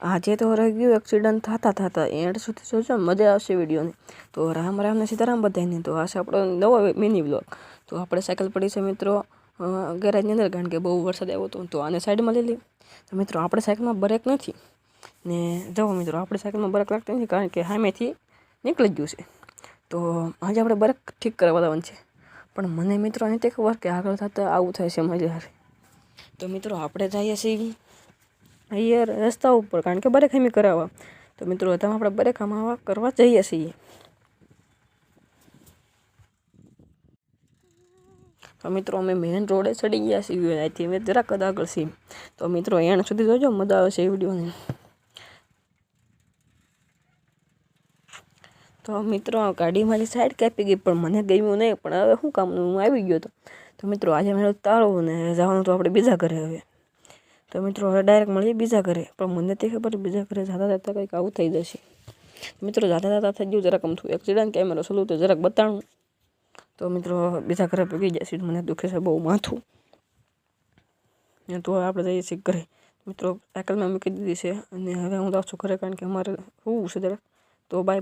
આજે તો રહી ગયું એક્સિડન્ટ થતા એન્ડ સુધી જોજો, મજા આવશે વિડીયોની. તો રામ રામ ને સીતારામ બધાને. તો આ છે આપણો નવો મિની બ્લોગ. તો આપણે સાયકલ પડી છે મિત્રો ગેરેજની અંદર, કારણ કે બહુ વરસાદ આવ્યો હતો તો આને સાઈડમાં લઈ લઈ. તો મિત્રો આપણે સાયકલમાં બ્રેક નથી ને, જુઓ મિત્રો આપણે સાયકલમાં બ્રેક લાગતી નથી, કારણ કે સામેથી નીકળી જ ગયું છે. તો આજે આપણે બ્રેક ઠીક કરવા લાવવાનું છે, પણ મને મિત્રો નથી ખબર કે આગળ થતાં આવું થાય છે મજા. તો મિત્રો આપણે જઈએ છીએ અહીંયા રસ્તા ઉપર, કારણ કે બ્રેક ખામી કરાવવા. તો મિત્રો તમે આપણે બ્રેક આમાં કરવા જઈએ છીએ. તો મિત્રો અમે મેઇન રોડે ચડી ગયા છીએ, અહીંથી અમે જરાક જ આગળ છીએ. તો મિત્રો એન્ડ સુધી જોજો, મજા આવશે એ વિડીયોની. તો મિત્રો ગાડી મારી સાઈડ કાપી ગઈ, પણ મને ગમ્યું નહીં, પણ હવે શું કામનું, હું આવી ગયો હતો. તો મિત્રો આજે મેં તાળું ને જવાનું તો આપણે બીજા ઘરે હવે. તો મિત્રો હવે ડાયરેક્ટ મળીએ બીજા ઘરે, પણ મને તે ખબર બીજા ઘરે જતા જતાં કંઈક આવું થઈ જશે. મિત્રો જતા જતાં થઈ ગયું જરાક અમથું એક્સિડન્ટ, કેમેરો સલું તો જરાક બતાણું. તો મિત્રો બીજા ઘરે પગી જશે, મને દુખે છે બહુ માથું. તો આપણે જઈએ છીએ ઘરે. મિત્રો સાયકલમાં મૂકી દીધી છે અને હવે હું જાઉં છું ઘરે, કારણ કે અમારે હોવું છે જરાક. તો બાય.